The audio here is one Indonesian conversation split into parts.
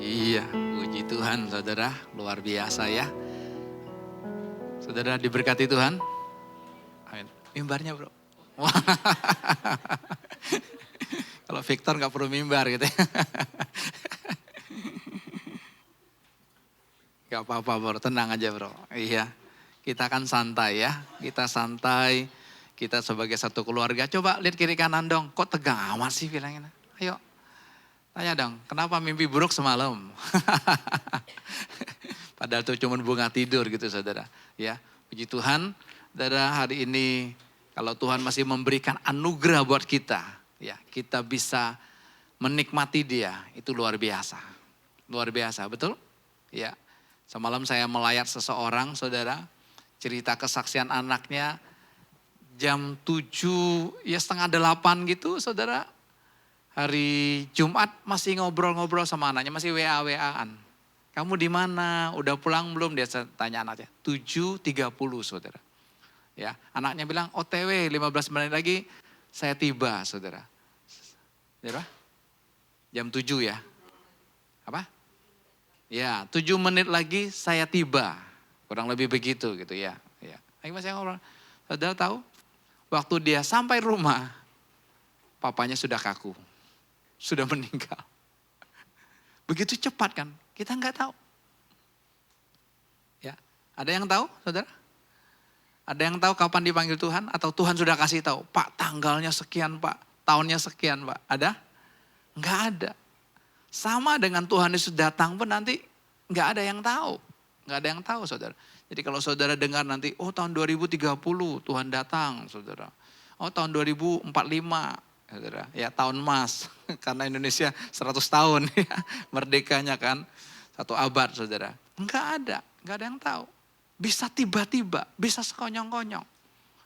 Iya, puji Tuhan saudara, luar biasa ya. Saudara diberkati Tuhan. Amin. Mimbarnya bro. Wah. Kalau Victor gak perlu mimbar gitu ya. Gak apa-apa bro, tenang aja bro. Iya, kita kan santai ya. Kita santai, kita sebagai satu keluarga. Coba lihat kiri kanan dong, kok tegang amat sih bilangnya. Ayo, tanya dong, kenapa mimpi buruk semalam? Padahal itu cuma bunga tidur gitu saudara. Ya, puji Tuhan, saudara hari ini kalau Tuhan masih memberikan anugerah buat kita, ya kita bisa menikmati dia, itu luar biasa. Luar biasa, betul? Ya, semalam saya melayat seseorang saudara, cerita kesaksian anaknya jam 7, ya setengah 8 gitu saudara. Hari Jumat masih ngobrol-ngobrol sama anaknya, masih WA-WA-an. Kamu di mana? Udah pulang belum? Dia tanya anaknya. 7.30 saudara. Ya, anaknya bilang OTW 15 menit lagi saya tiba saudara. Ya, jam 7 ya. Apa? Ya, 7 menit lagi saya tiba. Kurang lebih begitu gitu ya. Ya. Ayo masih ngobrol. Saudara tahu? Waktu dia sampai rumah, papanya sudah kaku. Sudah meninggal. Begitu cepat kan? Kita nggak tahu. Ya, ada yang tahu, saudara? Ada yang tahu kapan dipanggil Tuhan? Atau Tuhan sudah kasih tahu? Pak, tanggalnya sekian, Pak. Tahunnya sekian, Pak. Ada? Nggak ada. Sama dengan Tuhan Yesus datang pun nanti nggak ada yang tahu. Nggak ada yang tahu, saudara. Jadi kalau saudara dengar nanti, oh tahun 2030 Tuhan datang, saudara. Oh tahun 2045. Saudara, ya tahun emas karena Indonesia 100 tahun ya, merdekanya kan 1 abad saudara. Enggak ada yang tahu. Bisa tiba-tiba, bisa sekonyong-konyong.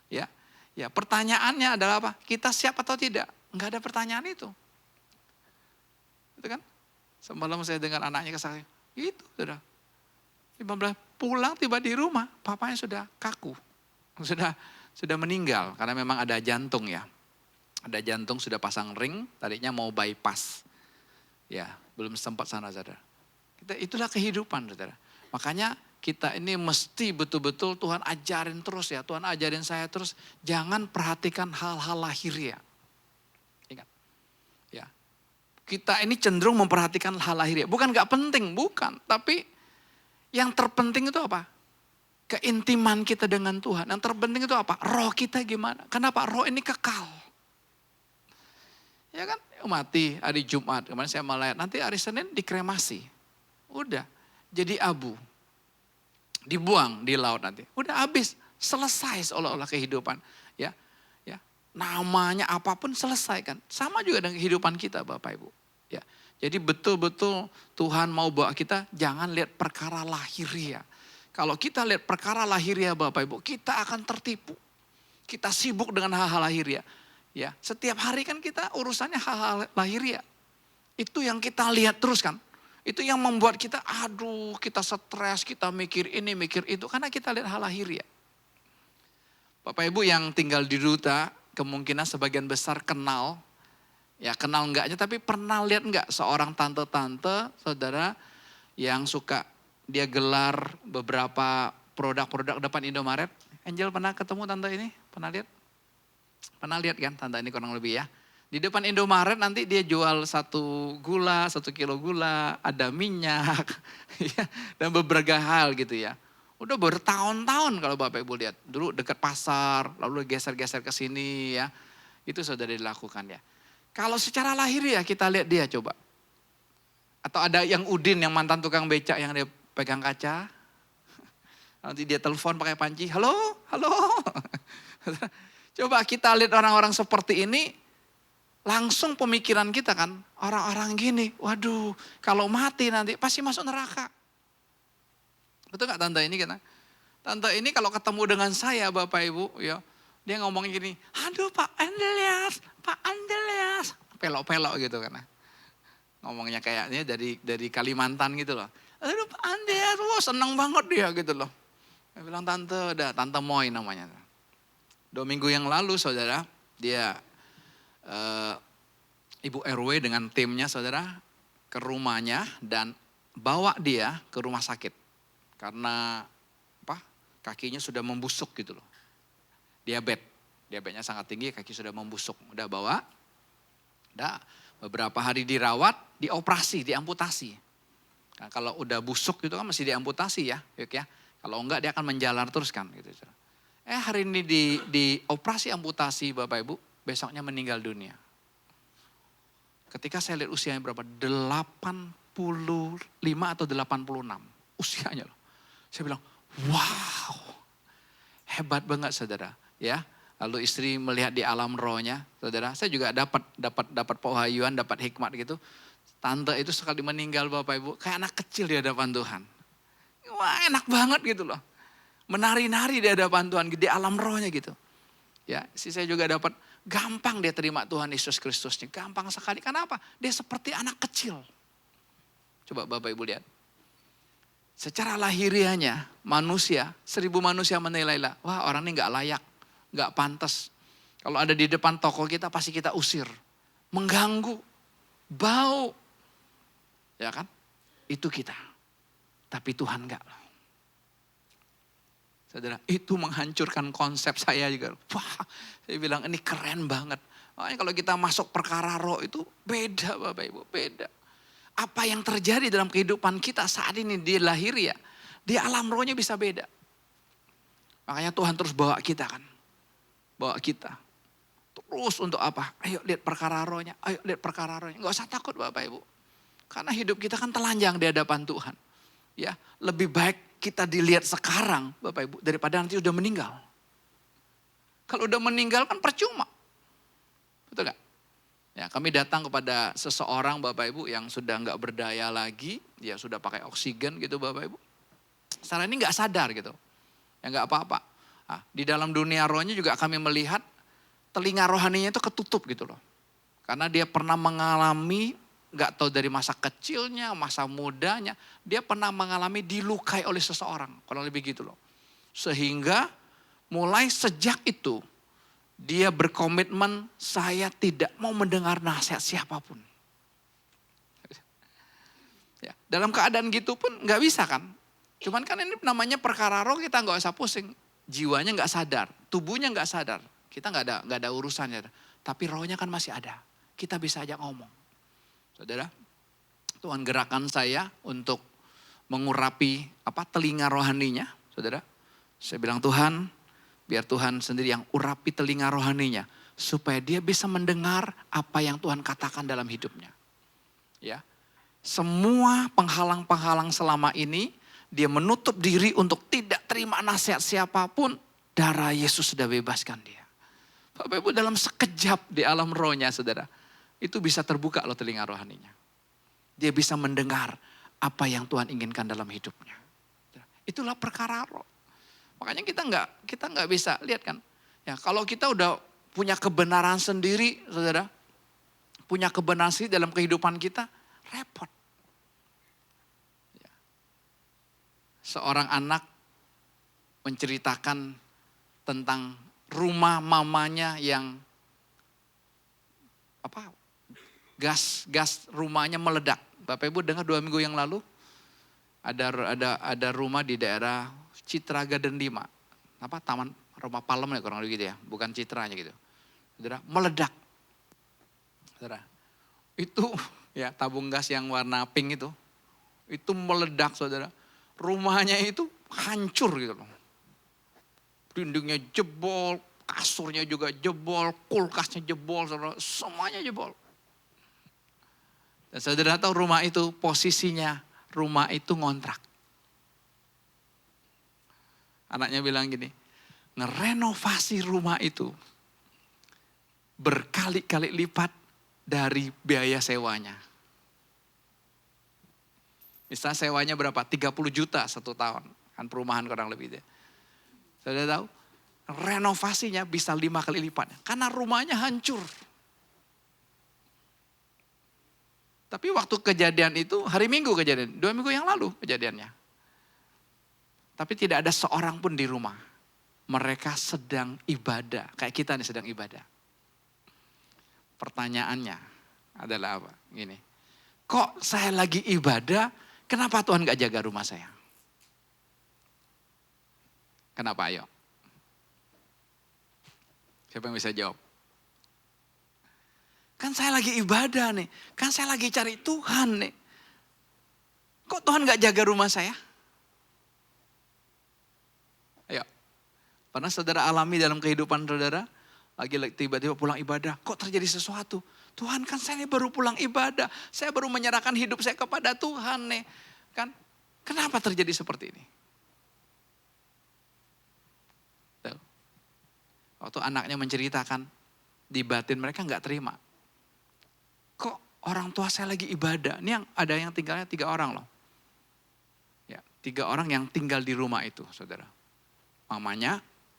Ya, ya pertanyaannya adalah apa? Kita siap atau tidak? Enggak ada pertanyaan itu. Itu kan? Semalam saya dengar anaknya kesaksian, itu saudara. 15 pulang tiba di rumah, papanya sudah kaku. Sudah meninggal karena memang ada jantung ya. Ada jantung sudah pasang ring, tadinya mau bypass. Ya, belum sempat sana saudara. Itulah kehidupan saudara. Makanya kita ini mesti betul-betul Tuhan ajarin terus ya. Tuhan ajarin saya terus, jangan perhatikan hal-hal lahiriah. Ingat. Ya. Kita ini cenderung memperhatikan hal lahiriah. Bukan gak penting, bukan. Tapi yang terpenting itu apa? Keintiman kita dengan Tuhan. Yang terpenting itu apa? Roh kita gimana? Kenapa? Roh ini kekal. Ya kan, mati hari Jumat, kemarin saya melayat, nanti hari Senin dikremasi. Udah, jadi abu. Dibuang di laut nanti. Udah habis, selesai seolah-olah kehidupan. Ya, ya, namanya apapun selesai kan. Sama juga dengan kehidupan kita Bapak Ibu. Ya, jadi betul-betul Tuhan mau bawa kita, jangan lihat perkara lahiriah. Kalau kita lihat perkara lahiriah Bapak Ibu, kita akan tertipu. Kita sibuk dengan hal-hal lahiriah. Ya, setiap hari kan kita urusannya hal-hal lahiriah. Itu yang kita lihat terus kan. Itu yang membuat kita, aduh kita stres, kita mikir ini, mikir itu. Karena kita lihat hal lahiriah. Bapak Ibu yang tinggal di Duta, kemungkinan sebagian besar kenal. Ya kenal enggaknya, tapi pernah lihat enggak seorang tante-tante, saudara, yang suka dia gelar beberapa produk-produk depan Indomaret. Angel pernah ketemu tante ini? Pernah lihat? Pernah lihat kan tante ini kurang lebih ya. Di depan Indomaret nanti dia jual 1 kilo gula, ada minyak, ya, dan beberapa hal gitu ya. Udah bertahun-tahun kalau Bapak Ibu lihat. Dulu dekat pasar, lalu geser-geser ke sini ya. Itu sudah dilakukan ya. Kalau secara lahiriah kita lihat dia coba. Atau ada yang Udin yang mantan tukang becak yang dia pegang kaca. Nanti dia telepon pakai panci, halo. Coba kita lihat orang-orang seperti ini, langsung pemikiran kita kan, orang-orang gini, waduh kalau mati nanti pasti masuk neraka. Betul gak tante ini kita? Tante ini kalau ketemu dengan saya Bapak Ibu, ya dia ngomong gini, aduh Pak Andreas, pelok-pelok gitu kan. Ngomongnya kayaknya dari Kalimantan gitu loh. Aduh Pak Andreas, wah seneng banget dia gitu loh. Dia bilang Tante Moy namanya. 2 minggu yang lalu saudara, dia Ibu RW dengan timnya saudara ke rumahnya dan bawa dia ke rumah sakit. Karena kakinya sudah membusuk gitu loh. Diabetesnya sangat tinggi, kaki sudah membusuk. Udah bawa, beberapa hari dirawat, dioperasi, diamputasi. Nah, kalau udah busuk gitu kan masih diamputasi ya, ya. Kalau enggak dia akan menjalar terus kan gitu. Hari ini di operasi amputasi Bapak Ibu, besoknya meninggal dunia. Ketika saya lihat usianya berapa? 85 atau 86 usianya loh. Saya bilang, wow, hebat banget saudara, ya. Lalu istri melihat di alam rohnya, saudara. Saya juga dapat pewahyuan, dapat hikmat gitu. Tante itu sekali meninggal Bapak Ibu, kayak anak kecil di hadapan Tuhan. Wah, enak banget gitu loh. Menari-nari di hadapan Tuhan, di alam rohnya gitu. Ya, saya juga dapat gampang dia terima Tuhan Yesus Kristusnya. Gampang sekali. Kenapa? Dia seperti anak kecil. Coba Bapak Ibu lihat. Secara lahiriahnya manusia, 1000 manusia menilailah. Wah, orang ini gak layak, gak pantas. Kalau ada di depan toko kita pasti kita usir. Mengganggu, bau. Ya kan? Itu kita. Tapi Tuhan gak. Saudara, itu menghancurkan konsep saya juga. Wah, saya bilang ini keren banget. Makanya kalau kita masuk perkara roh itu beda Bapak Ibu, beda. Apa yang terjadi dalam kehidupan kita saat ini di lahiriah, di alam rohnya bisa beda. Makanya Tuhan terus bawa kita kan. Bawa kita. Terus untuk apa? Ayo lihat perkara rohnya, ayo lihat perkara rohnya. Gak usah takut Bapak Ibu. Karena hidup kita kan telanjang di hadapan Tuhan. Ya, lebih baik kita dilihat sekarang Bapak Ibu daripada nanti udah meninggal. Kalau udah meninggal kan percuma. Betul gak? Ya, kami datang kepada seseorang Bapak Ibu yang sudah gak berdaya lagi. Ya sudah pakai oksigen gitu Bapak Ibu. Sekarang ini gak sadar gitu. Ya gak apa-apa. Nah, di dalam dunia rohnya juga kami melihat telinga rohaninya itu ketutup gitu loh. Karena dia pernah mengalami, gak tahu dari masa kecilnya, masa mudanya. Dia pernah mengalami dilukai oleh seseorang. Kurang lebih gitu loh. Sehingga mulai sejak itu dia berkomitmen, saya tidak mau mendengar nasihat siapapun. Ya, dalam keadaan gitu pun gak bisa kan. Cuman kan ini namanya perkara roh, kita gak usah pusing. Jiwanya gak sadar, tubuhnya gak sadar. Kita gak ada urusannya. Tapi rohnya kan masih ada. Kita bisa aja ngomong. Saudara, Tuhan gerakan saya untuk mengurapi telinga rohaninya. Saudara, saya bilang Tuhan, biar Tuhan sendiri yang urapi telinga rohaninya. Supaya dia bisa mendengar apa yang Tuhan katakan dalam hidupnya. Ya, semua penghalang-penghalang selama ini, dia menutup diri untuk tidak terima nasihat siapapun. Darah Yesus sudah bebaskan dia. Bapak Ibu dalam sekejap di alam rohnya saudara. Itu bisa terbuka loh telinga rohaninya. Dia bisa mendengar apa yang Tuhan inginkan dalam hidupnya. Itulah perkara roh. Makanya kita nggak bisa lihat kan. Ya, kalau kita udah punya kebenaran sendiri, saudara, punya kebenaran sendiri dalam kehidupan kita, repot. Ya. Seorang anak menceritakan tentang rumah mamanya yang gas rumahnya meledak. Bapak Ibu dengar 2 minggu yang lalu ada rumah di daerah Citra Garden 5. Taman Rumah Palem ya kurang lebih gitu ya. Bukan Citranya gitu. Saudara, meledak. Saudara, itu ya tabung gas yang warna pink itu. Itu meledak saudara. Rumahnya itu hancur gitu loh. Dindingnya jebol, kasurnya juga jebol, kulkasnya jebol, saudara. Semuanya jebol. Dan saudara tahu rumah itu posisinya, rumah itu ngontrak. Anaknya bilang gini, ngerenovasi rumah itu berkali-kali lipat dari biaya sewanya. Misalnya sewanya berapa? 30 juta 1 tahun. Kan perumahan kurang lebih itu. Saudara tahu? Renovasinya bisa 5 kali lipat. Karena rumahnya hancur. Tapi waktu kejadian itu hari Minggu kejadian. 2 minggu yang lalu kejadiannya. Tapi tidak ada seorang pun di rumah. Mereka sedang ibadah. Kayak kita nih sedang ibadah. Pertanyaannya adalah apa? Gini. Kok saya lagi ibadah, Kenapa Tuhan gak jaga rumah saya? Kenapa ayo? Siapa yang bisa jawab? Kan saya lagi ibadah nih. Kan saya lagi cari Tuhan nih. Kok Tuhan gak jaga rumah saya? Ayo. Pernah saudara alami dalam kehidupan saudara? Lagi tiba-tiba pulang ibadah. Kok terjadi sesuatu? Tuhan, kan saya baru pulang ibadah. Saya baru menyerahkan hidup saya kepada Tuhan nih. Kan? Kenapa terjadi seperti ini? Tuh. Waktu anaknya menceritakan, di batin mereka gak terima. Kok orang tua saya lagi ibadah? Ini yang ada yang tinggalnya 3 orang loh. Ya, 3 orang yang tinggal di rumah itu, saudara. Mamanya,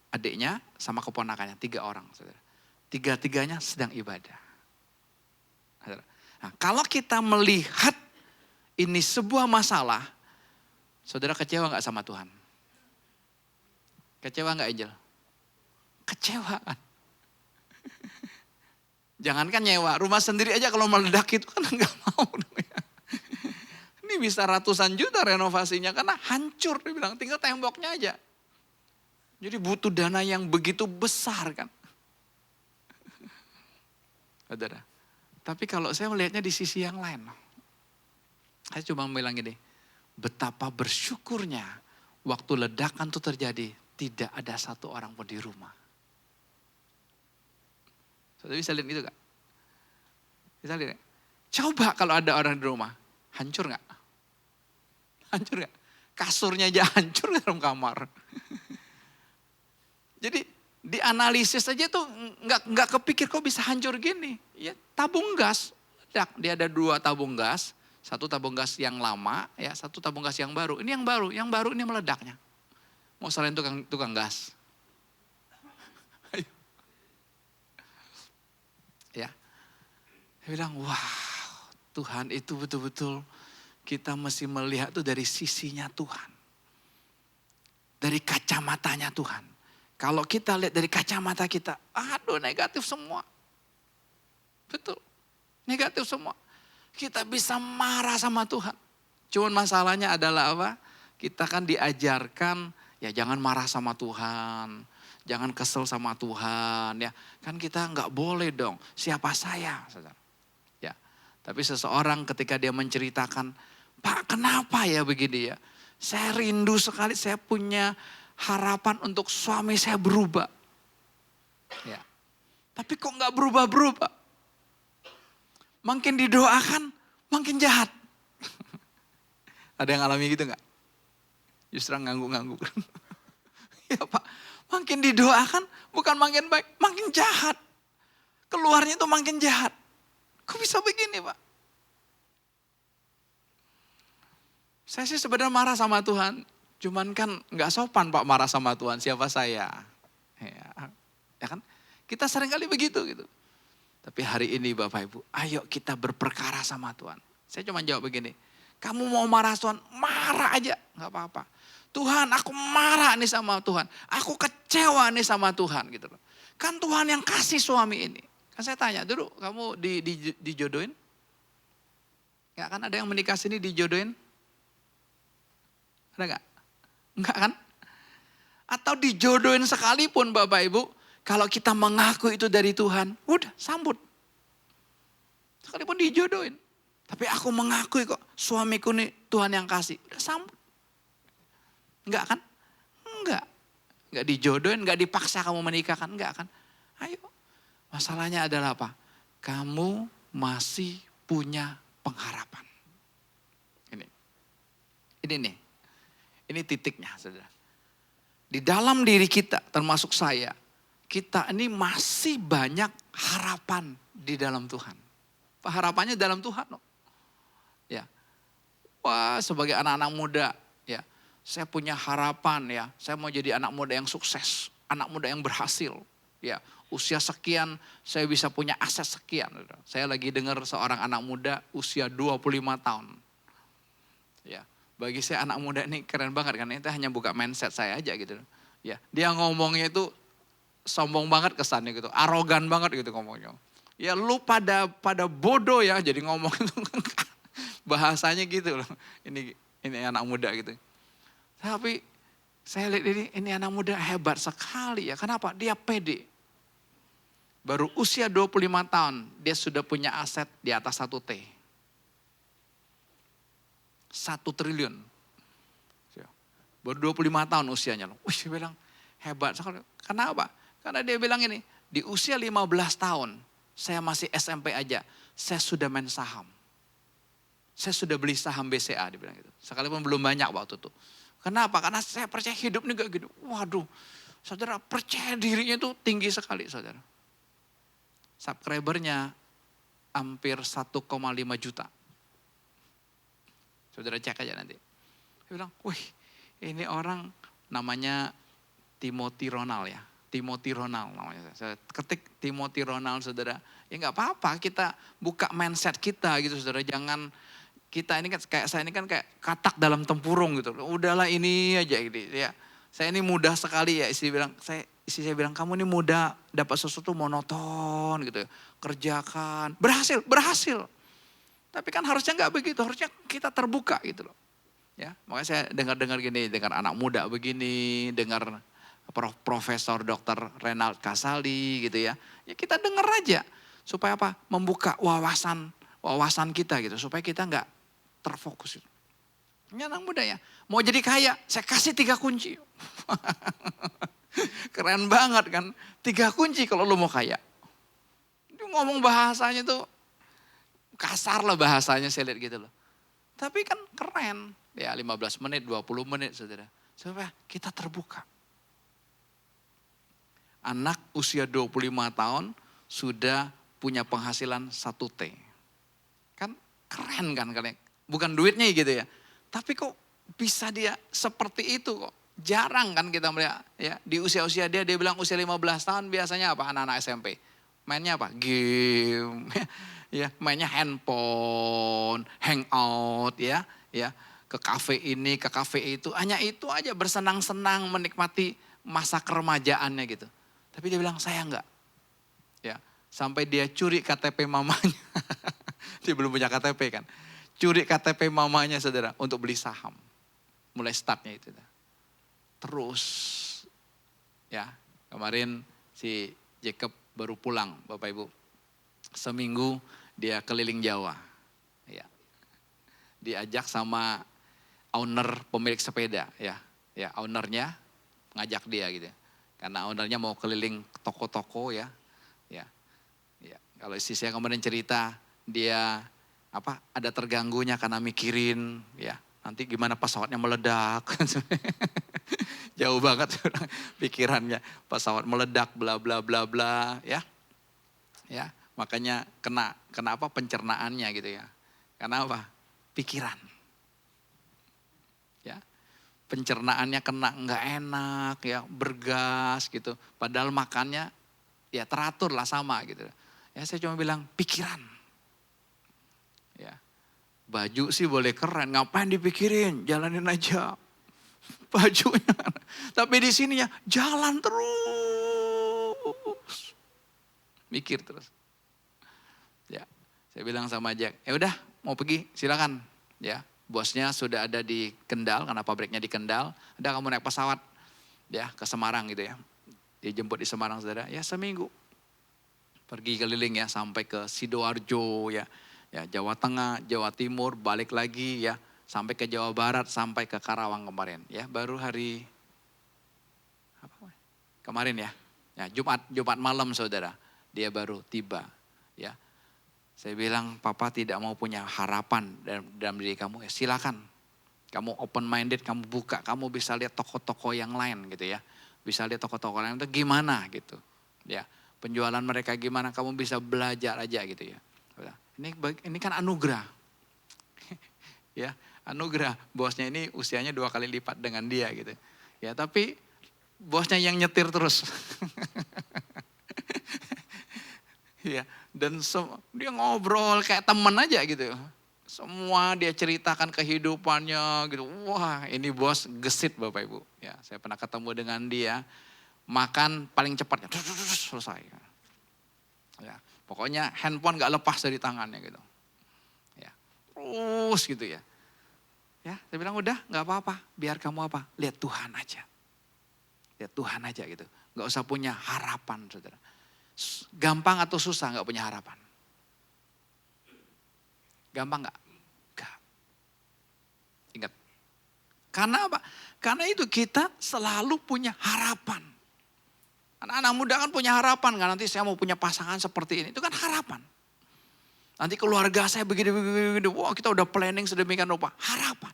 adiknya, sama keponakannya, 3 orang, saudara. 3-tiganya sedang ibadah. Saudara. Nah, kalau kita melihat ini sebuah masalah, saudara kecewa gak sama Tuhan? Kecewa gak Angel? Kecewa. Jangankan nyewa, rumah sendiri aja kalau meledak itu kan gak mau. Ini bisa ratusan juta renovasinya karena hancur, dia bilang tinggal temboknya aja. Jadi butuh dana yang begitu besar kan. Saudara. Tapi kalau saya melihatnya di sisi yang lain. Saya cuma bilang gini, betapa bersyukurnya waktu ledakan itu terjadi, tidak ada satu orang pun di rumah. Saudara bisa lihat gitu gak? Bisa lihat gak? Coba kalau ada orang di rumah, hancur gak? Hancur gak? Kasurnya aja hancur dalam kamar. Jadi dianalisis aja tuh nggak kepikir kok bisa hancur gini. Ya tabung gas, dia ada 2 tabung gas, 1 tabung gas yang lama, ya 1 tabung gas yang baru. Ini yang baru ini meledaknya. Mau selain tukang gas. Ya, saya bilang wah Tuhan itu betul-betul kita mesti melihat tuh dari sisinya Tuhan. Dari kacamatanya Tuhan. Kalau kita lihat dari kacamata kita, aduh negatif semua. Betul, negatif semua. Kita bisa marah sama Tuhan. Cuman masalahnya adalah apa? Kita kan diajarkan, ya jangan marah sama Tuhan. Jangan kesel sama Tuhan. Ya, kan kita nggak boleh dong, siapa saya? Saudara. Ya, tapi seseorang ketika dia menceritakan, Pak kenapa ya begini ya? Saya rindu sekali, saya punya harapan untuk suami saya berubah. Ya. Tapi kok gak berubah-berubah? Makin didoakan, makin jahat. Ada yang alami gitu gak? Justru ngangguk-ngangguk. Ya Pak, makin didoakan bukan makin baik, makin jahat. Keluarnya itu makin jahat. Kok bisa begini Pak? Saya sih sebenarnya marah sama Tuhan. Cuman kan gak sopan Pak marah sama Tuhan, siapa saya? Ya kan? Kita sering kali begitu gitu. Tapi hari ini Bapak Ibu, ayo kita berperkara sama Tuhan. Saya cuma jawab begini, kamu mau marah Tuhan, marah aja, gak apa-apa. Tuhan aku marah nih sama Tuhan, aku kecewa nih sama Tuhan gitu loh. Kan Tuhan yang kasih suami ini. Kan saya tanya dulu, kamu dijodohin? Ya kan ada yang menikah sini dijodohin? Ada gak? Enggak kan? Atau dijodohin sekalipun Bapak Ibu, kalau kita mengaku itu dari Tuhan, udah sambut. Sekalipun dijodohin. Tapi aku mengakui kok suamiku nih Tuhan yang kasih, udah sambut. Enggak kan? Enggak. Enggak dijodohin, enggak dipaksa kamu menikah kan? Enggak kan? Ayo. Masalahnya adalah apa? Kamu masih punya pengharapan. Ini nih. Ini titiknya, saudara. Di dalam diri kita, termasuk saya, kita ini masih banyak harapan di dalam Tuhan. Harapannya dalam Tuhan, loh. Ya. Wah, sebagai anak-anak muda, ya, saya punya harapan, ya. Saya mau jadi anak muda yang sukses, anak muda yang berhasil, ya. Usia sekian, saya bisa punya aset sekian. Saudara. Saya lagi dengar seorang anak muda usia 25 tahun, ya. Bagi saya anak muda ini keren banget kan, itu hanya buka mindset saya aja gitu. Ya, dia ngomongnya itu sombong banget kesannya gitu, arogan banget gitu ngomongnya. Ya lu pada bodoh ya, jadi ngomong itu Bahasanya gitu loh. Ini anak muda gitu. Tapi saya lihat ini anak muda hebat sekali ya. Kenapa? Dia pede. Baru usia 25 tahun, dia sudah punya aset di atas 1 T. 1 triliun. Baru 25 tahun usianya loh. Wih, dia bilang hebat sekali. Kenapa? Karena dia bilang ini, di usia 15 tahun, saya masih SMP aja, saya sudah main saham. Saya sudah beli saham BCA, dia bilang gitu. Sekalipun belum banyak waktu itu. Kenapa? Karena saya percaya hidup ini gak gitu. Waduh, saudara percaya dirinya itu tinggi sekali saudara. Subscribernya hampir 1,5 juta. Saudara cek aja nanti. Dia bilang, wih ini orang namanya Timothy Ronald ya. Timothy Ronald namanya. Saya ketik Timothy Ronald saudara. Ya gak apa-apa kita buka mindset kita gitu saudara. Jangan kita ini kan kayak saya ini kan kayak katak dalam tempurung gitu. Udahlah ini aja gitu ya. Saya ini mudah sekali ya istri saya bilang kamu ini mudah dapat sesuatu monoton gitu ya. Kerjakan. Berhasil. Tapi kan harusnya nggak begitu, harusnya kita terbuka gitu loh. Ya, makanya saya dengar gini, dengar anak muda begini, dengar Profesor Dr. Renald Kasali gitu ya. Ya kita dengar aja supaya apa? Membuka wawasan kita gitu, supaya kita nggak terfokus. Ini anak muda ya, mau jadi kaya, saya kasih 3 kunci. Keren banget kan, 3 kunci kalau lu mau kaya. Dia ngomong bahasanya tuh kasar lah bahasanya saya lihat gitu loh. Tapi kan keren. Ya 15 menit, 20 menit saudara. Supaya kita terbuka. Anak usia 25 tahun sudah punya penghasilan 1 T. Kan keren kan kalian. Bukan duitnya gitu ya. Tapi kok bisa dia seperti itu kok. Jarang kan kita melihat ya. Di usia-usia dia bilang usia 15 tahun biasanya apa anak-anak SMP. Mainnya apa? Game. Ya, mainnya handphone, hangout ya, ke kafe ini, ke kafe itu, hanya itu aja bersenang-senang menikmati masa keremajaannya gitu. Tapi dia bilang saya enggak. Ya, sampai dia curi KTP mamanya. Dia belum punya KTP kan. Curi KTP mamanya saudara untuk beli saham. Mulai startnya itu. Terus ya, kemarin si Jacob baru pulang Bapak Ibu. Seminggu dia keliling Jawa. Ya. Diajak sama owner pemilik sepeda ya. Ya, ownernya ngajak dia gitu. Karena ownernya mau keliling toko-toko ya. Ya. Ya, kalau istri saya kemarin cerita dia ada terganggunya karena mikirin ya, nanti gimana pesawatnya meledak. Jauh banget pikirannya, pesawat meledak bla bla bla bla ya. Ya. Makanya kenapa pencernaannya gitu ya. Karena apa? Pikiran. Ya. Pencernaannya kena nggak enak ya, bergas gitu. Padahal makannya ya teratur lah sama gitu. Ya saya cuma bilang pikiran. Ya. Baju sih boleh keren, ngapain dipikirin? Jalanin aja. Bajunya. Tapi di sininya jalan terus. Mikir terus. Ya, saya bilang sama Jack, ya udah mau pergi silakan. Ya, bosnya sudah ada di Kendal karena pabriknya di Kendal. Ada kamu naik pesawat ya ke Semarang gitu ya. Dijemput di Semarang saudara. Ya seminggu pergi keliling ya sampai ke Sidoarjo ya. Ya Jawa Tengah, Jawa Timur, balik lagi ya sampai ke Jawa Barat, sampai ke Karawang kemarin. Ya baru hari kemarin ya. Ya Jumat malam saudara. Dia baru tiba ya. Saya bilang, papa tidak mau punya harapan dalam diri kamu. Ya silakan, kamu open minded, kamu buka. Kamu bisa lihat toko-toko yang lain gitu ya. Bisa lihat toko-toko lain itu gimana gitu. Ya, penjualan mereka gimana, kamu bisa belajar aja gitu ya. Ini kan anugerah. Ya, anugerah. Bosnya ini usianya 2 kali lipat dengan dia gitu. Ya, tapi bosnya yang nyetir terus. Ya, dan dia ngobrol kayak teman aja gitu. Semua dia ceritakan kehidupannya gitu. Wah, ini bos gesit Bapak Ibu. Ya, saya pernah ketemu dengan dia. Makan paling cepat selesai. Ya, pokoknya handphone gak lepas dari tangannya gitu. Ya, terus gitu ya. Ya, saya bilang udah nggak apa-apa, biar kamu apa? Lihat Tuhan aja. Lihat Tuhan aja gitu. Nggak usah punya harapan, saudara. Gampang atau susah nggak punya harapan? Gampang nggak? Nggak. Ingat. Karena apa? Karena itu kita selalu punya harapan. Anak-anak muda kan punya harapan kan, nanti saya mau punya pasangan seperti ini. Itu kan harapan. Nanti keluarga saya begini. Wah, kita udah planning sedemikian rupa. Harapan.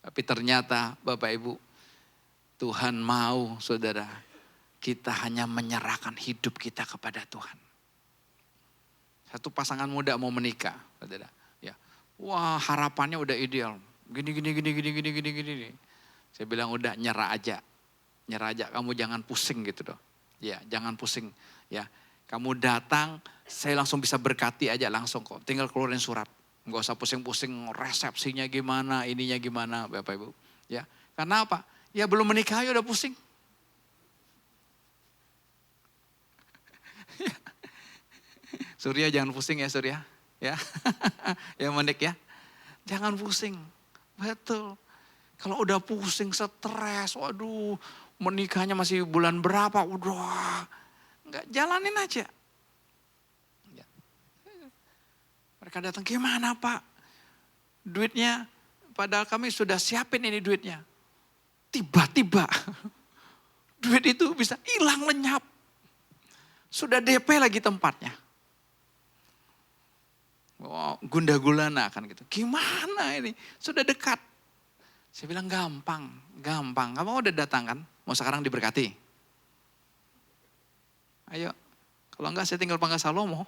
Tapi ternyata Bapak Ibu, Tuhan mau saudara, kita hanya menyerahkan hidup kita kepada Tuhan. Satu pasangan muda mau menikah, saudara. Ya, wah harapannya udah ideal. Gini. Saya bilang udah nyerah aja, kamu jangan pusing gitu loh. Ya, jangan pusing. Ya, kamu datang, saya langsung bisa berkati aja langsung kok. Tinggal keluarin surat. Enggak usah pusing-pusing resepsinya gimana, ininya gimana Bapak Ibu. Ya, karena apa? Ya belum menikah ya udah pusing. Surya jangan pusing ya Surya. Ya, yang menik ya. Jangan pusing. Betul. Kalau udah pusing, stres, waduh menikahnya masih bulan berapa, udah. Enggak, jalanin aja. Mereka datang, gimana Pak? Duitnya, padahal kami sudah siapin ini duitnya. Tiba-tiba, duit itu bisa hilang lenyap. Sudah DP lagi tempatnya. Wow, gunda gulana kan gitu. Gimana ini? Sudah dekat. Saya bilang gampang. Kamu udah datang kan? Mau sekarang diberkati? Ayo, kalau enggak saya tinggal panggil Salomo.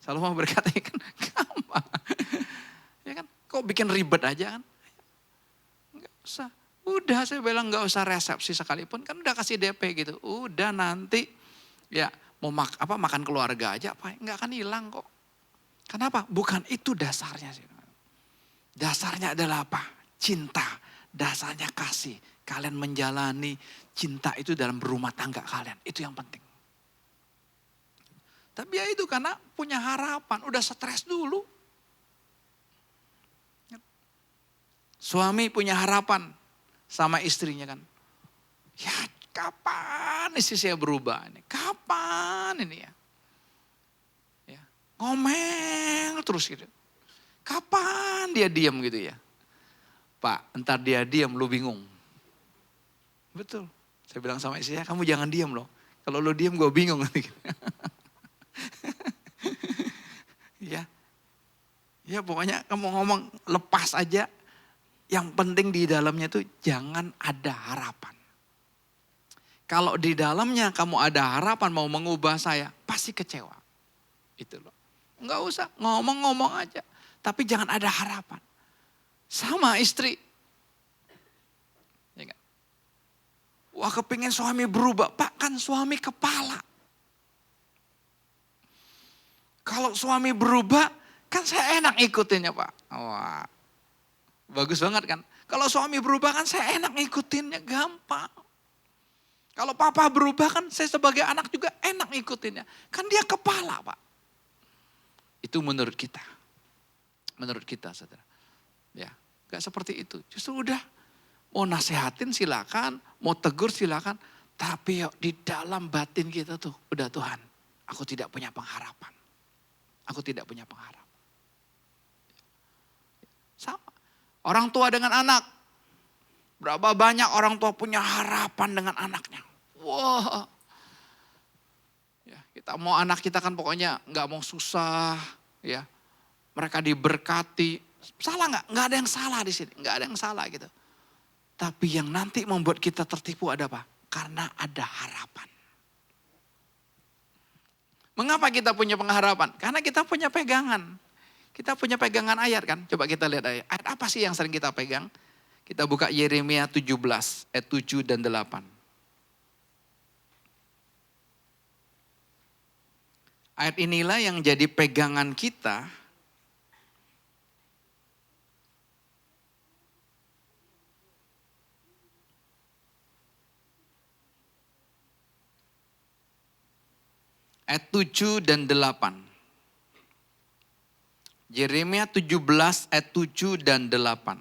Salomo berkati kan gampang. Ya kan, kok bikin ribet aja kan? Enggak usah. Udah saya bilang enggak usah resepsi sekalipun, kan udah kasih DP gitu. Udah nanti ya mau makan keluarga aja apa, enggak akan hilang kok. Kenapa? Bukan itu dasarnya sih. Dasarnya adalah apa? Cinta. Dasarnya kasih. Kalian menjalani cinta itu dalam rumah tangga kalian. Itu yang penting. Tapi ya itu karena punya harapan, udah stres dulu. Suami punya harapan sama istrinya kan. Ya kapan istri saya berubah ini? Kapan ini ya? Ngomel terus gitu. Kapan dia diam gitu ya? Pak, entar dia diam lu bingung. Betul. Saya bilang sama istri saya, kamu jangan diam loh. Kalau lu diam gue bingung. Ya. Ya pokoknya kamu ngomong lepas aja. Yang penting di dalamnya itu jangan ada harapan. Kalau di dalamnya kamu ada harapan mau mengubah saya, pasti kecewa. Itu loh. Enggak usah ngomong-ngomong aja. Tapi jangan ada harapan. Sama istri. Ya kan? Wah kepingin suami berubah. Pak kan suami kepala. Kalau suami berubah kan saya enak ikutinnya Pak. Wah bagus banget kan. Kalau suami berubah kan saya enak ngikutinnya, gampang. Kalau papa berubah kan saya sebagai anak juga enak ngikutinnya. Kan dia kepala Pak. Itu menurut kita. Menurut kita saudara. Ya, gak seperti itu. Justru udah mau nasehatin silakan, mau tegur silakan. Tapi di dalam batin kita tuh udah Tuhan, aku tidak punya pengharapan. Aku tidak punya pengharapan. Sama. Orang tua dengan anak. Berapa banyak orang tua punya harapan dengan anaknya. Wah. Ya, kita mau anak kita kan pokoknya nggak mau susah. Ya, mereka diberkati. Salah nggak? Nggak ada yang salah di sini. Nggak ada yang salah gitu. Tapi yang nanti membuat kita tertipu ada apa? Karena ada harapan. Mengapa kita punya pengharapan? Karena kita punya pegangan. Kita punya pegangan ayat kan. Coba kita lihat ayat. Ayat apa sih yang sering kita pegang? Kita buka Yeremia 17 ayat 7 dan 8. Ayat inilah yang jadi pegangan kita. Ayat 7 dan 8. Yeremia 17 ayat 7 dan 8.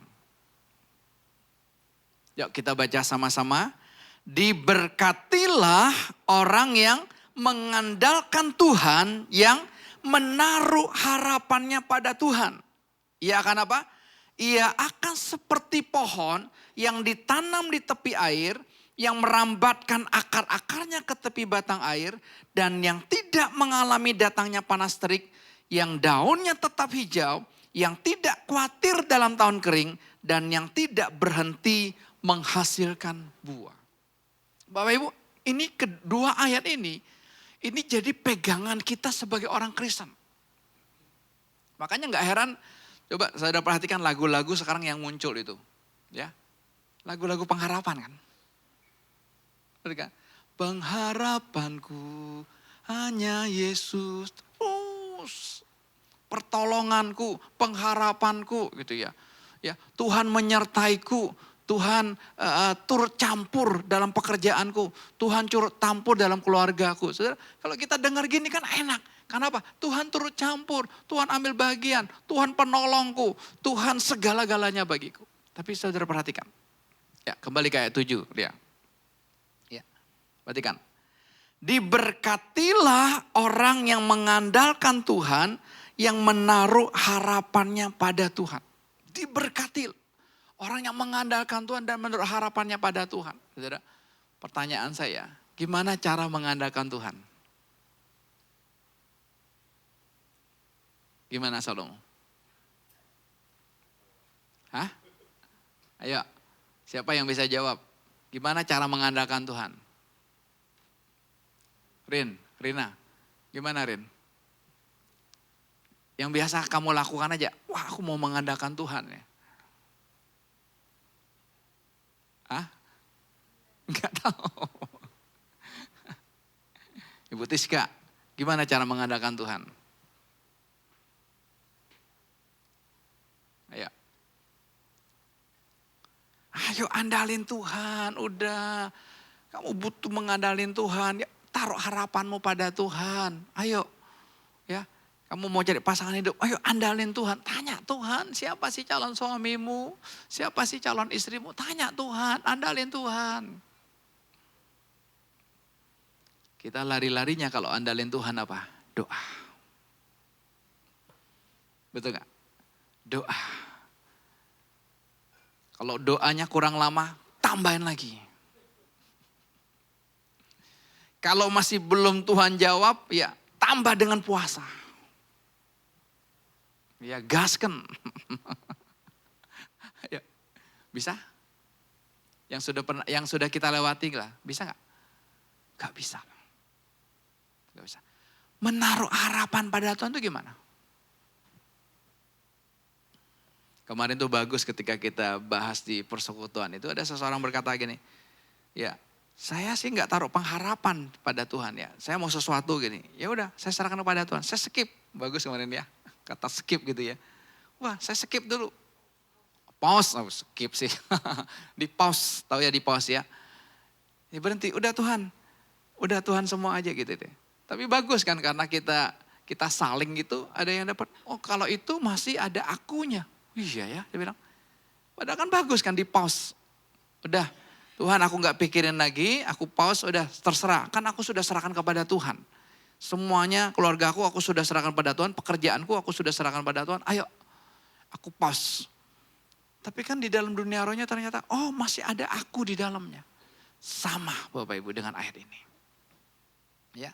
Yuk kita baca sama-sama. Diberkatilah orang yang mengandalkan Tuhan, yang menaruh harapannya pada Tuhan. Ia akan apa? Ia akan seperti pohon yang ditanam di tepi air, yang merambatkan akar-akarnya ke tepi batang air, dan yang tidak mengalami datangnya panas terik, yang daunnya tetap hijau, yang tidak khawatir dalam tahun kering, dan yang tidak berhenti menghasilkan buah. Bapak Ibu, ini kedua ayat ini jadi pegangan kita sebagai orang Kristen. Makanya gak heran, coba saya perhatikan lagu-lagu sekarang yang muncul itu. Ya, lagu-lagu pengharapan kan. Pengharapanku hanya Yesus, terus pertolonganku, pengharapanku gitu ya. Ya, Tuhan menyertaiku, Tuhan turut campur dalam pekerjaanku, Tuhan turut campur dalam keluargaku. Saudara, kalau kita dengar gini kan enak. Kenapa? Tuhan turut campur, Tuhan ambil bagian, Tuhan penolongku, Tuhan segala-galanya bagiku. Tapi saudara perhatikan. Ya, kembali ke ayat 7 dia. Perhatikan. Diberkatilah orang yang mengandalkan Tuhan, yang menaruh harapannya pada Tuhan. Diberkati orang yang mengandalkan Tuhan dan menaruh harapannya pada Tuhan. Saudara, pertanyaan saya, gimana cara mengandalkan Tuhan? Gimana Salomo? Hah? Ayo, siapa yang bisa jawab? Gimana cara mengandalkan Tuhan? Rina, gimana Rin? Yang biasa kamu lakukan aja, wah aku mau mengandalkan Tuhan ya. Hah? Enggak tahu. Ibu Tiska, gimana cara mengandalkan Tuhan? Ayo andalin Tuhan, udah. Kamu butuh mengandalin Tuhan, ya, taruh harapanmu pada Tuhan. Ayo, ya. Kamu mau cari pasangan hidup, ayo andalin Tuhan. Tanya Tuhan, siapa sih calon suamimu? Siapa sih calon istrimu? Tanya Tuhan, andalin Tuhan. Kita lari-larinya kalau andalin Tuhan apa? Doa. Betul gak? Doa. Kalau doanya kurang lama, tambahin lagi. Kalau masih belum Tuhan jawab, ya tambah dengan puasa. Ya gaskan. Ya, bisa? Yang sudah kita lewati lah, bisa nggak? Gak bisa. Gak bisa. Menaruh harapan pada Tuhan itu gimana? Kemarin tuh bagus ketika kita bahas di persekutuan itu ada seseorang berkata gini, ya saya sih nggak taruh pengharapan pada Tuhan ya, saya mau sesuatu gini, ya udah saya serahkan kepada Tuhan, saya skip, bagus kemarin ya, kata skip gitu ya, wah saya skip dulu, pause, oh, skip sih, di pause, tahu ya di pause ya, ya berhenti, udah Tuhan semua aja gitu deh, tapi bagus kan karena kita saling gitu, ada yang dapat, oh kalau itu masih ada akunya. Iya ya, dia bilang. Padahal kan bagus kan di pause. Udah, Tuhan aku gak pikirin lagi, aku pause, udah terserah. Kan aku sudah serahkan kepada Tuhan. Semuanya keluarga aku sudah serahkan pada Tuhan. Pekerjaanku aku sudah serahkan pada Tuhan. Ayo, aku pause. Tapi kan di dalam dunia rohnya ternyata, oh masih ada aku di dalamnya. Sama Bapak Ibu dengan ayat ini. Ya.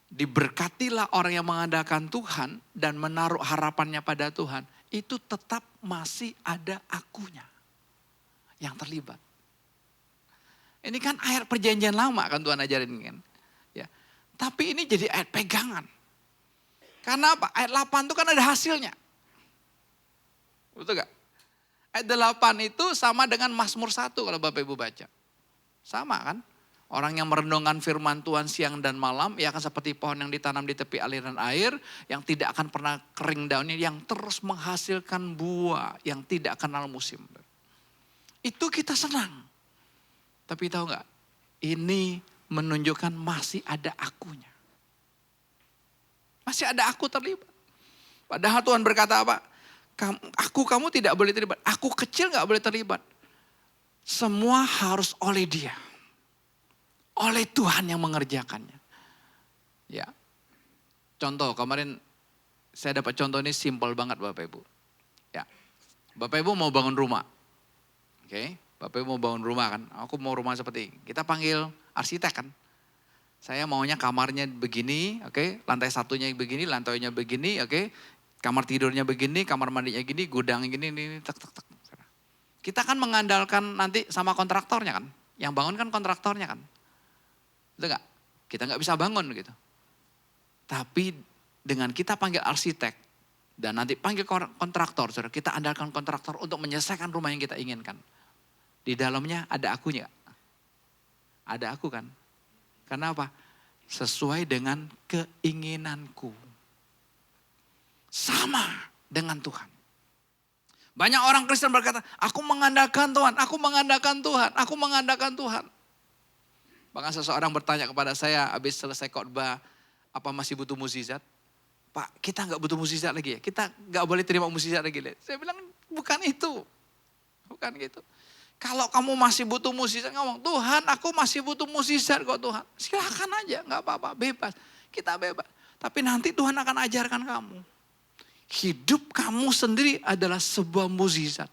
Diberkatilah orang yang mengandalkan Tuhan dan menaruh harapannya pada Tuhan. Itu tetap masih ada akunya yang terlibat. Ini kan ayat perjanjian lama kan Tuhan ajarin kan. Ya. Tapi ini jadi ayat pegangan. Karena apa? Ayat 8 itu kan ada hasilnya. Betul gak? Ayat 8 itu sama dengan Mazmur 1 kalau Bapak Ibu baca. Sama kan? Orang yang merenungkan firman Tuhan siang dan malam, ia akan seperti pohon yang ditanam di tepi aliran air, yang tidak akan pernah kering daunnya, yang terus menghasilkan buah, yang tidak kenal musim. Itu kita senang. Tapi tahu gak, ini menunjukkan masih ada akunya. Masih ada aku terlibat. Padahal Tuhan berkata apa? Kamu tidak boleh terlibat. Aku kecil gak boleh terlibat. Semua harus oleh Dia. Oleh Tuhan yang mengerjakannya. Ya. Contoh kemarin saya dapat contoh ini simpel banget Bapak Ibu. Ya. Bapak Ibu mau bangun rumah. Oke. Bapak Ibu mau bangun rumah kan. Aku mau rumah seperti ini. Kita panggil arsitek kan. Saya maunya kamarnya begini, oke. Lantai satunya begini, lantainya begini, oke. Kamar tidurnya begini, kamar mandinya gini, gudang gini, ini, tek, tek, tek. Kita kan mengandalkan nanti sama kontraktornya kan. Yang bangun kan kontraktornya kan. Betul gak? Kita gak bisa bangun gitu. Tapi dengan kita panggil arsitek dan nanti panggil kontraktor, saudara, kita andalkan kontraktor untuk menyelesaikan rumah yang kita inginkan. Di dalamnya ada akunya. Ada aku kan. Karena apa? Sesuai dengan keinginanku. Sama dengan Tuhan. Banyak orang Kristen berkata, aku mengandalkan Tuhan, aku mengandalkan Tuhan, aku mengandalkan Tuhan. Bahkan seseorang bertanya kepada saya, habis selesai khotbah, apa masih butuh mukjizat? Pak, kita gak butuh mukjizat lagi ya, kita gak boleh terima mukjizat lagi. Saya bilang, bukan itu. Bukan gitu. Kalau kamu masih butuh mukjizat, ngomong, Tuhan aku masih butuh mukjizat kok Tuhan. Silakan aja, gak apa-apa, bebas. Kita bebas. Tapi nanti Tuhan akan ajarkan kamu. Hidup kamu sendiri adalah sebuah mukjizat.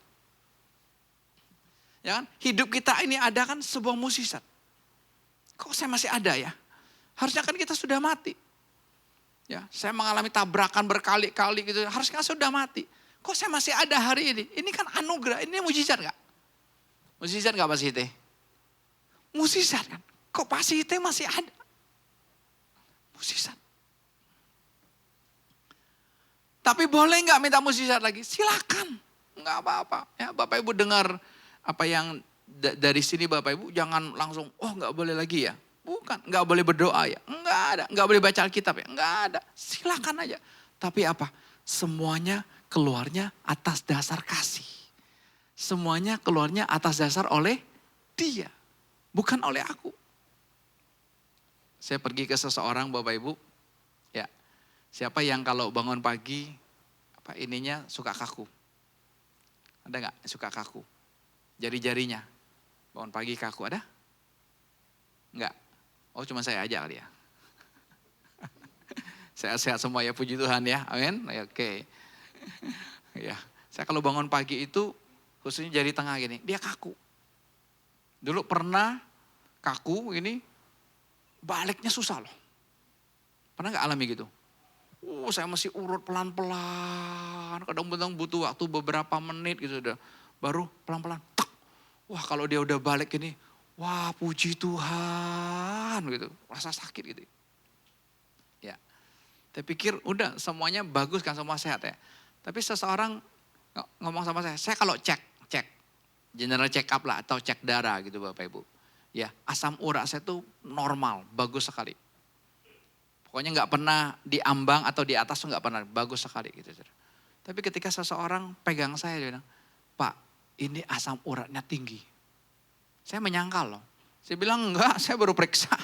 Ya kan? Hidup kita ini ada kan sebuah mukjizat. Kok saya masih ada ya? Harusnya kan kita sudah mati. Ya, saya mengalami tabrakan berkali-kali gitu. Harusnya sudah mati. Kok saya masih ada hari ini? Ini kan anugerah, ini mukjizat gak? Mukjizat gak Pak Siti? Mukjizat kan? Kok Pak Siti masih ada? Mukjizat. Tapi boleh gak minta mukjizat lagi? Silakan. Gak apa-apa. Ya, Bapak Ibu dengar apa yang dari sini Bapak Ibu jangan langsung, oh gak boleh lagi ya. Bukan, gak boleh berdoa ya. Enggak ada, gak boleh baca Alkitab ya. Enggak ada, silakan aja. Tapi apa? Semuanya keluarnya atas dasar kasih. Semuanya keluarnya atas dasar oleh Dia. Bukan oleh aku. Saya pergi ke seseorang Bapak Ibu. Ya, siapa yang kalau bangun pagi, apa ininya suka kaku? Ada gak suka kaku? Jari-jarinya. Bangun pagi kaku, ada? Enggak. Oh cuma saya aja kali ya. Sehat-sehat semua ya, puji Tuhan ya. Amin. Oke. Ya, saya kalau bangun pagi itu khususnya jari tengah gini, dia kaku. Dulu pernah kaku ini baliknya susah loh. Pernah gak alami gitu? Saya masih urut pelan-pelan. Kadang-kadang butuh waktu beberapa menit gitu udah. Baru pelan-pelan. Wah kalau dia udah balik gini, wah puji Tuhan gitu. Rasa sakit gitu. Ya. Saya pikir udah semuanya bagus kan, semua sehat ya. Tapi seseorang ngomong sama saya kalau cek general check up lah atau cek darah gitu Bapak Ibu. Ya, asam urat saya tuh normal, bagus sekali. Pokoknya gak pernah diambang atau di atas tuh gak pernah, bagus sekali gitu. Tapi ketika seseorang pegang saya dia bilang, Pak ini asam uratnya tinggi. Saya menyangkal loh. Saya bilang enggak, saya baru periksa.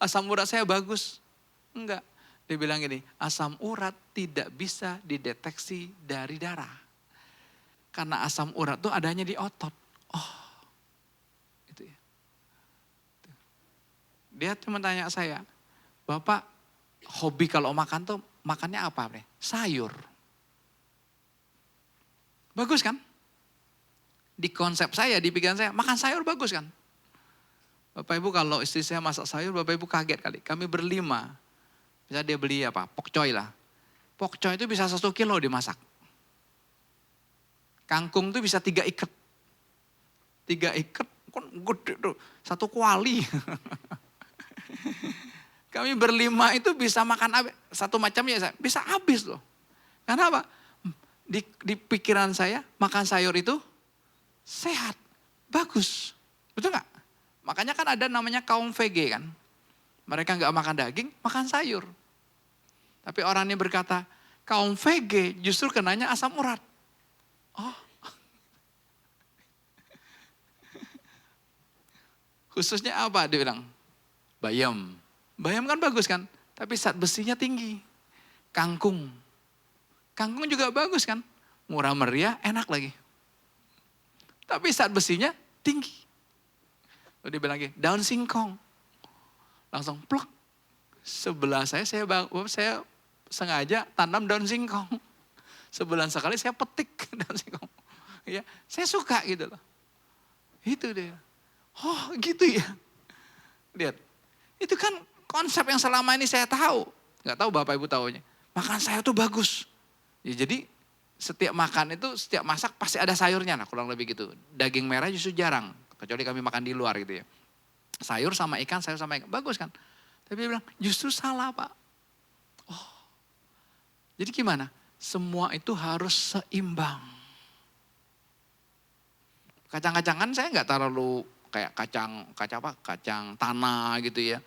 Asam urat saya bagus. Enggak. Dia bilang gini, asam urat tidak bisa dideteksi dari darah. Karena asam urat itu adanya di otot. Oh, itu ya. Dia cuma tanya saya, Bapak hobi kalau makan tuh makannya apa? Sayur. Bagus kan? Di konsep saya, di pikiran saya, makan sayur bagus kan? Bapak Ibu kalau istri saya masak sayur, Bapak Ibu kaget kali. Kami berlima. Bisa dia beli apa? Pokcoy lah. Pokcoy itu bisa 1 kilo dimasak. Kangkung itu bisa 3 ikat. 3 ikat, kan gede tuh. 1 kuali. Kami berlima itu bisa makan satu macam ya, bisa habis loh. Karena apa? Di pikiran saya, makan sayur itu sehat, bagus. Betul gak? Makanya kan ada namanya kaum VG kan. Mereka gak makan daging, makan sayur. Tapi orang ini berkata, kaum VG justru kenanya asam urat. Oh. Khususnya apa? Dia bilang, bayam. Bayam kan bagus kan, tapi zat besinya tinggi. Kangkung. Kangkung juga bagus kan. Murah meriah, enak lagi. Tapi saat besinya tinggi. Lalu dia bilang lagi, daun singkong. Langsung plek. Sebelah saya sengaja tanam daun singkong. Sebulan sekali saya petik daun singkong. Ya, saya suka gitu loh. Itu dia. Oh gitu ya. Lihat. Itu kan konsep yang selama ini saya tahu. Gak tahu Bapak Ibu tahunya. Makan sayur tuh bagus. Ya, jadi setiap makan itu, setiap masak pasti ada sayurnya. Nah kurang lebih gitu. Daging merah justru jarang. Kecuali kami makan di luar gitu ya. Sayur sama ikan. Bagus kan. Tapi dia bilang justru salah Pak. Oh. Jadi gimana? Semua itu harus seimbang. Kacang-kacangan saya nggak terlalu kayak kacang tanah gitu ya.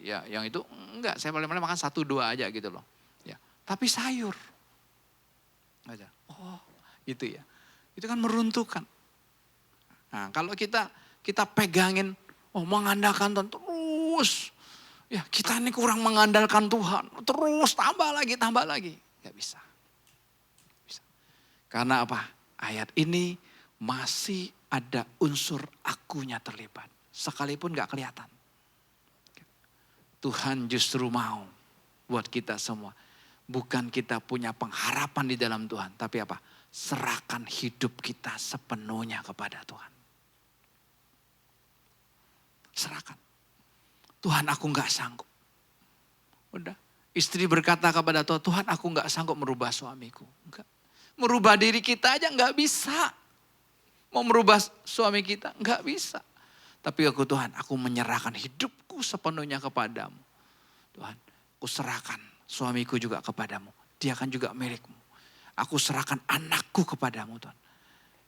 Ya, yang itu enggak, saya paling makan 1-2 aja gitu loh. Ya, tapi sayur. Aja. Oh, gitu ya. Itu kan meruntuhkan. Nah, kalau kita pegangin, mengandalkan Tuhan terus. Ya, kita ini kurang mengandalkan Tuhan. Terus tambah lagi. Gak bisa. Karena apa? Ayat ini masih ada unsur akunya terlibat. Sekalipun gak kelihatan. Tuhan justru mau buat kita semua. Bukan kita punya pengharapan di dalam Tuhan. Tapi apa? Serahkan hidup kita sepenuhnya kepada Tuhan. Serahkan. Tuhan aku gak sanggup. Udah. Istri berkata kepada Tuhan, Tuhan aku gak sanggup merubah suamiku. Enggak. Merubah diri kita aja gak bisa. Mau merubah suami kita gak bisa. Tapi Tuhan, aku menyerahkan hidupku sepenuhnya kepadamu. Tuhan, aku serahkan suamiku juga kepadamu. Dia kan juga milikmu. Aku serahkan anakku kepadamu Tuhan.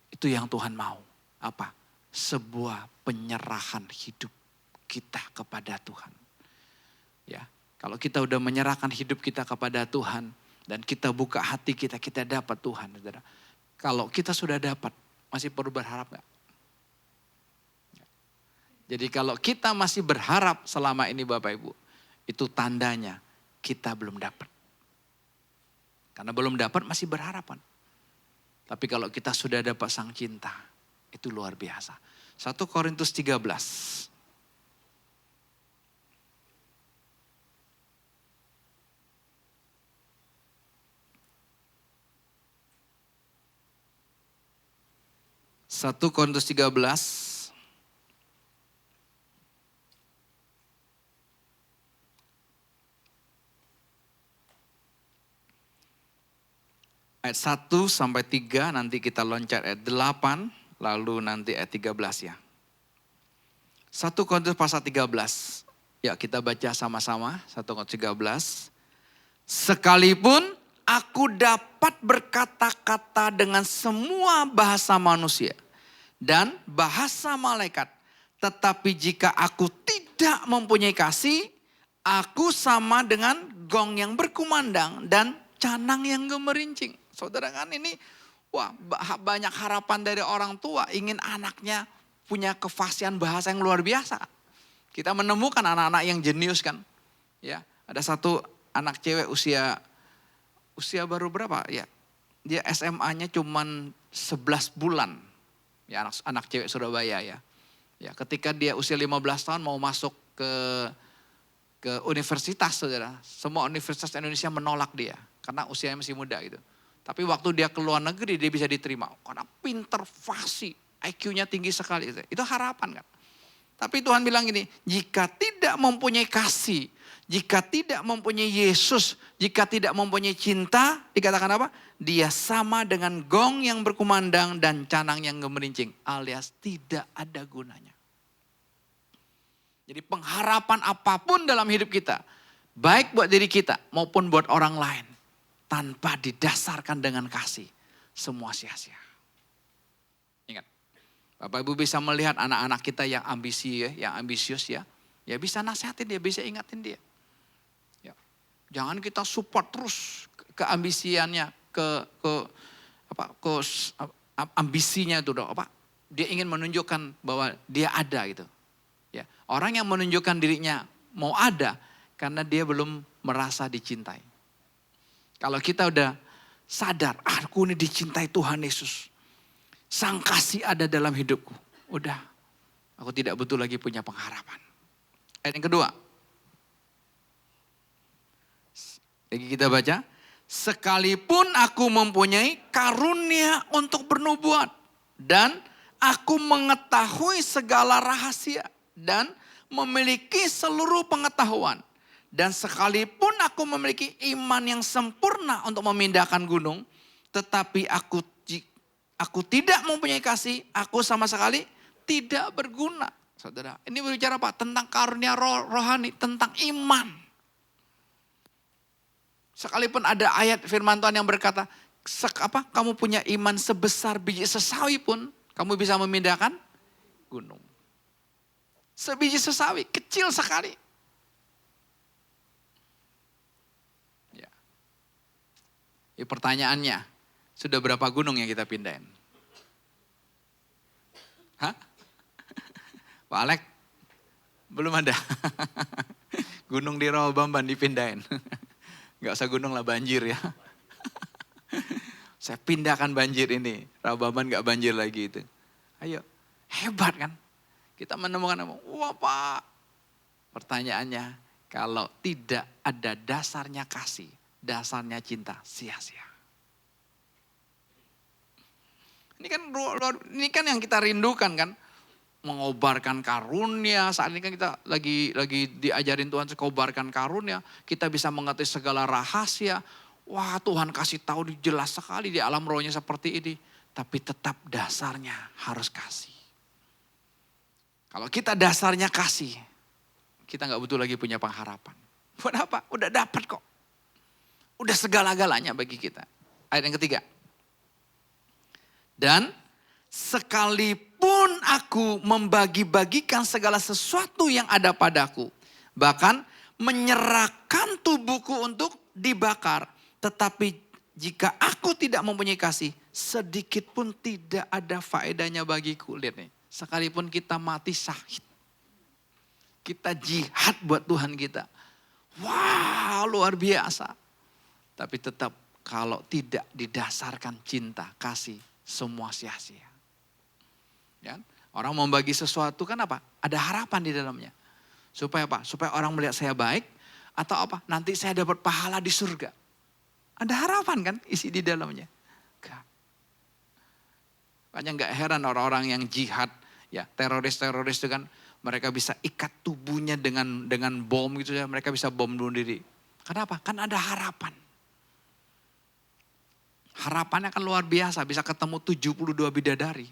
Itu yang Tuhan mau. Apa? Sebuah penyerahan hidup kita kepada Tuhan. Ya, kalau kita udah menyerahkan hidup kita kepada Tuhan. Dan kita buka hati kita dapat Tuhan. Saudara. Kalau kita sudah dapat, masih perlu berharap gak? Jadi kalau kita masih berharap selama ini Bapak Ibu, itu tandanya kita belum dapat. Karena belum dapat masih berharapan. Tapi kalau kita sudah dapat sang cinta, itu luar biasa. 1 Korintus 13. Satu Korintus 13. Ayat 1-3 nanti kita loncat ayat 8 lalu nanti ayat 13 ya. 1 Korintus pasal 13. Ya kita baca sama-sama 1 Korintus 13. Sekalipun aku dapat berkata-kata dengan semua bahasa manusia dan bahasa malaikat. Tetapi jika aku tidak mempunyai kasih, aku sama dengan gong yang berkumandang dan canang yang gemerincing. Saudara kan ini, banyak harapan dari orang tua ingin anaknya punya kefasihan bahasa yang luar biasa. Kita menemukan anak-anak yang jenius kan. Ya, ada satu anak cewek usia baru berapa ya? Dia SMA-nya cuman 11 bulan. Ya anak cewek Surabaya ya. Ya, ketika dia usia 15 tahun mau masuk ke universitas Saudara. Semua universitas Indonesia menolak dia karena usianya masih muda gitu. Tapi waktu dia ke luar negeri dia bisa diterima. Karena pinter, fasih, IQ-nya tinggi sekali. Itu harapan kan. Tapi Tuhan bilang gini, jika tidak mempunyai kasih, jika tidak mempunyai Yesus, jika tidak mempunyai cinta, dikatakan apa? Dia sama dengan gong yang berkumandang dan canang yang gemerincing. Alias tidak ada gunanya. Jadi pengharapan apapun dalam hidup kita, baik buat diri kita maupun buat orang lain. Tanpa didasarkan dengan kasih, semua sia-sia. Ingat, Bapak Ibu bisa melihat anak-anak kita yang ambisius ya. Ya bisa nasihatin dia, bisa ingatin dia. Ya. Jangan kita support terus keambisiannya, ambisinya itu dia ingin menunjukkan bahwa dia ada gitu. Ya. Orang yang menunjukkan dirinya mau ada karena dia belum merasa dicintai. Kalau kita udah sadar, aku ini dicintai Tuhan Yesus. Sang kasih ada dalam hidupku. Udah, aku tidak butuh lagi punya pengharapan. Ayat yang kedua. Lagi kita baca. Sekalipun aku mempunyai karunia untuk bernubuat. Dan aku mengetahui segala rahasia. Dan memiliki seluruh pengetahuan. Dan sekalipun aku memiliki iman yang sempurna untuk memindahkan gunung. Tetapi aku tidak mempunyai kasih. Aku sama sekali tidak berguna. Saudara, ini berbicara apa? Tentang karunia rohani, tentang iman. Sekalipun ada ayat firman Tuhan yang berkata, kamu punya iman sebesar biji sesawi pun, kamu bisa memindahkan gunung. Sebiji sesawi, kecil sekali. Ya. Pertanyaannya, sudah berapa gunung yang kita pindahin? Hah? Pak Alek? Belum ada. Gunung di Rawabamban dipindahin. Gak usah gunung lah, banjir ya. Saya pindahkan banjir ini. Rawabamban gak banjir lagi itu. Ayo, hebat kan? Kita menemukan, wah Pak. Pertanyaannya, kalau tidak ada dasarnya kasih, dasarnya cinta, sia-sia. Ini kan yang kita rindukan kan. Mengobarkan karunia. Saat ini kan kita lagi diajarin Tuhan mengobarkan karunia. Kita bisa mengerti segala rahasia. Wah, Tuhan kasih tahu jelas sekali di alam rohnya seperti ini. Tapi tetap dasarnya harus kasih. Kalau kita dasarnya kasih, kita gak butuh lagi punya pengharapan. Buat apa? Udah dapat kok. Udah segala-galanya bagi kita. Ayat yang ketiga. Dan sekalipun aku membagi-bagikan segala sesuatu yang ada padaku. Bahkan menyerahkan tubuhku untuk dibakar. Tetapi jika aku tidak mempunyai kasih, sedikit pun tidak ada faedahnya bagiku. Lihat nih, sekalipun kita mati syahid. Kita jihad buat Tuhan kita. Wow, luar biasa. Tapi tetap kalau tidak didasarkan cinta, kasih, semua sia-sia. Ya, orang membagi sesuatu kan apa? Ada harapan di dalamnya. Supaya apa? Supaya orang melihat saya baik. Atau apa? Nanti saya dapat pahala di surga. Ada harapan kan isi di dalamnya. Makanya gak heran orang-orang yang jihad. Ya, teroris-teroris itu kan mereka bisa ikat tubuhnya dengan bom gitu ya. Mereka bisa bom bunuh diri. Kenapa? Kan ada harapan. Harapannya kan luar biasa. Bisa ketemu 72 bidadari.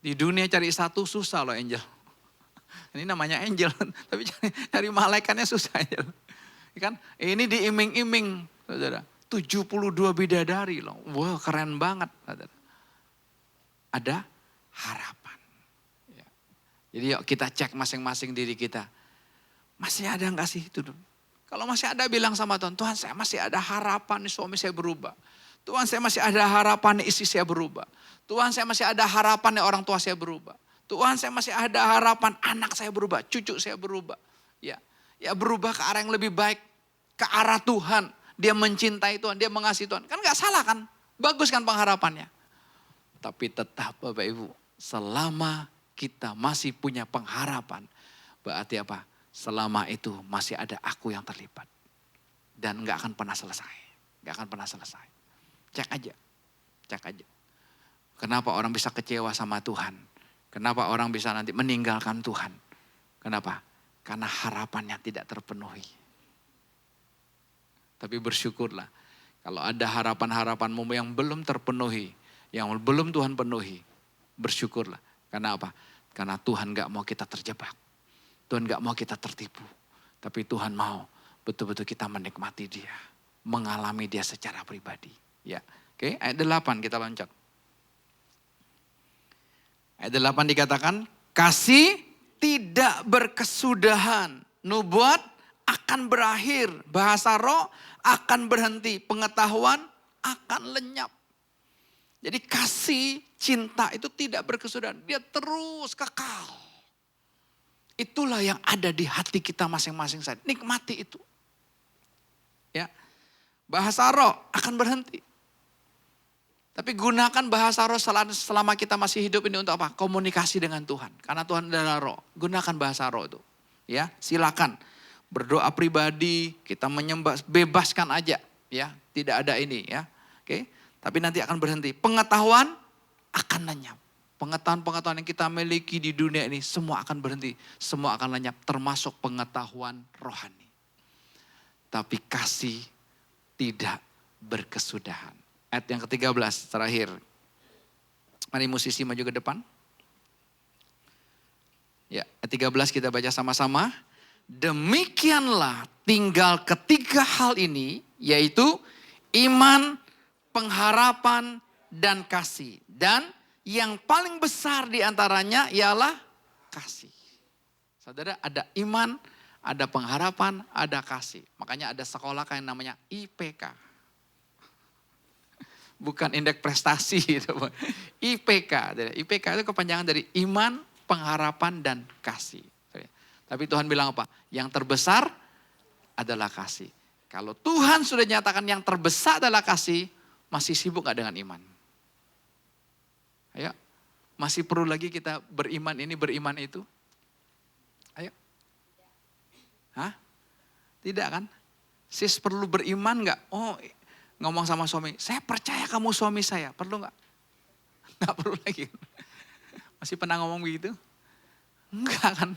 Di dunia cari satu susah loh angel. Ini namanya angel, tapi cari malaikatnya susah angel. Kan? Ini diiming-iming, saudara. 72 bidadari loh. Wah, keren banget, saudara. Ada harapan. Ya. Jadi yuk kita cek masing-masing diri kita. Masih ada gak sih itu? Kalau masih ada bilang sama Tuhan, Tuhan saya masih ada harapan nih suami saya berubah. Tuhan saya masih ada harapan nih istri saya berubah. Tuhan saya masih ada harapan nih orang tua saya berubah. Tuhan saya masih ada harapan anak saya berubah, cucu saya berubah. Ya berubah ke arah yang lebih baik. Ke arah Tuhan. Dia mencintai Tuhan, dia mengasihi Tuhan. Kan gak salah kan? Bagus kan pengharapannya. Tapi tetap Bapak Ibu, selama kita masih punya pengharapan. Berarti apa? Selama itu masih ada aku yang terlibat. Dan gak akan pernah selesai. Gak akan pernah selesai. Cek aja. Kenapa orang bisa kecewa sama Tuhan? Kenapa orang bisa nanti meninggalkan Tuhan? Kenapa? Karena harapannya tidak terpenuhi. Tapi bersyukurlah. Kalau ada harapan-harapanmu yang belum terpenuhi. Yang belum Tuhan penuhi. Bersyukurlah. Karena apa? Karena Tuhan gak mau kita terjebak. Tuhan gak mau kita tertipu. Tapi Tuhan mau betul-betul kita menikmati dia. Mengalami dia secara pribadi. Ya, oke, ayat 8 kita loncat. Ayat 8 dikatakan, kasih tidak berkesudahan. Nubuat akan berakhir. Bahasa roh akan berhenti. Pengetahuan akan lenyap. Jadi kasih, cinta itu tidak berkesudahan. Dia terus kekal. Itulah yang ada di hati kita masing-masing saat. Nikmati itu. Ya. Bahasa roh akan berhenti. Tapi gunakan bahasa roh selama kita masih hidup ini untuk apa? Komunikasi dengan Tuhan. Karena Tuhan adalah roh. Gunakan bahasa roh itu. Ya, silakan. Berdoa pribadi, kita menyembah, bebaskan aja. Ya, tidak ada ini ya. Oke. Tapi nanti akan berhenti. Pengetahuan akan lenyap. Pengetahuan-pengetahuan yang kita miliki di dunia ini semua akan berhenti. Semua akan lenyap termasuk pengetahuan rohani. Tapi kasih tidak berkesudahan. Ayat yang ke-13 terakhir. Mari musisi maju ke depan. Ya, ayat 13 kita baca sama-sama. Demikianlah tinggal ketiga hal ini, yaitu iman, pengharapan, dan kasih. Dan yang paling besar di antaranya ialah kasih. Saudara, ada iman, ada pengharapan, ada kasih. Makanya ada sekolah kayak namanya IPK. Bukan indeks prestasi gitu. IPK. IPK itu kepanjangan dari iman, pengharapan, dan kasih. Tapi Tuhan bilang apa? Yang terbesar adalah kasih. Kalau Tuhan sudah nyatakan yang terbesar adalah kasih, masih sibuk gak dengan iman? Ayo, masih perlu lagi kita beriman ini, beriman itu? Ayo. Hah? Tidak kan? Sis perlu beriman gak? Oh, ngomong sama suami, saya percaya kamu suami saya. Perlu gak? Gak perlu lagi. Masih pernah ngomong begitu? Enggak kan?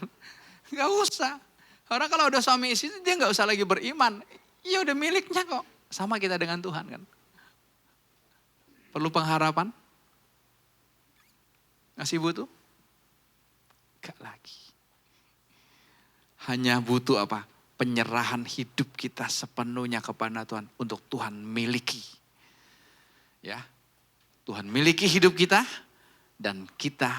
Gak usah. Orang kalau udah suami istri dia gak usah lagi beriman. Ya udah miliknya kok. Sama kita dengan Tuhan kan. Perlu pengharapan? Masih butuh? Gak lagi. Hanya butuh apa? Penyerahan hidup kita sepenuhnya kepada Tuhan. Untuk Tuhan miliki. Ya. Tuhan miliki hidup kita. Dan kita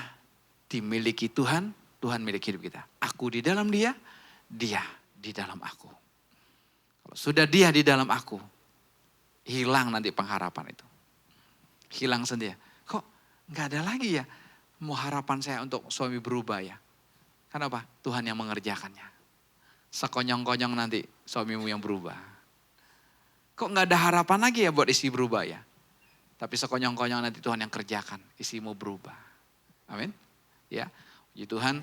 dimiliki Tuhan. Tuhan miliki hidup kita. Aku di dalam dia. Dia di dalam aku. Kalau sudah dia di dalam aku. Hilang nanti pengharapan itu. Hilang sendiri. Kok gak ada lagi ya? Mau harapan saya untuk suami berubah ya. Kenapa? Tuhan yang mengerjakannya. Sekonyong-konyong nanti suamimu yang berubah. Kok gak ada harapan lagi ya buat istri berubah ya? Tapi sekonyong-konyong nanti Tuhan yang kerjakan. Istrimu berubah. Amin. Ya. Puji Tuhan,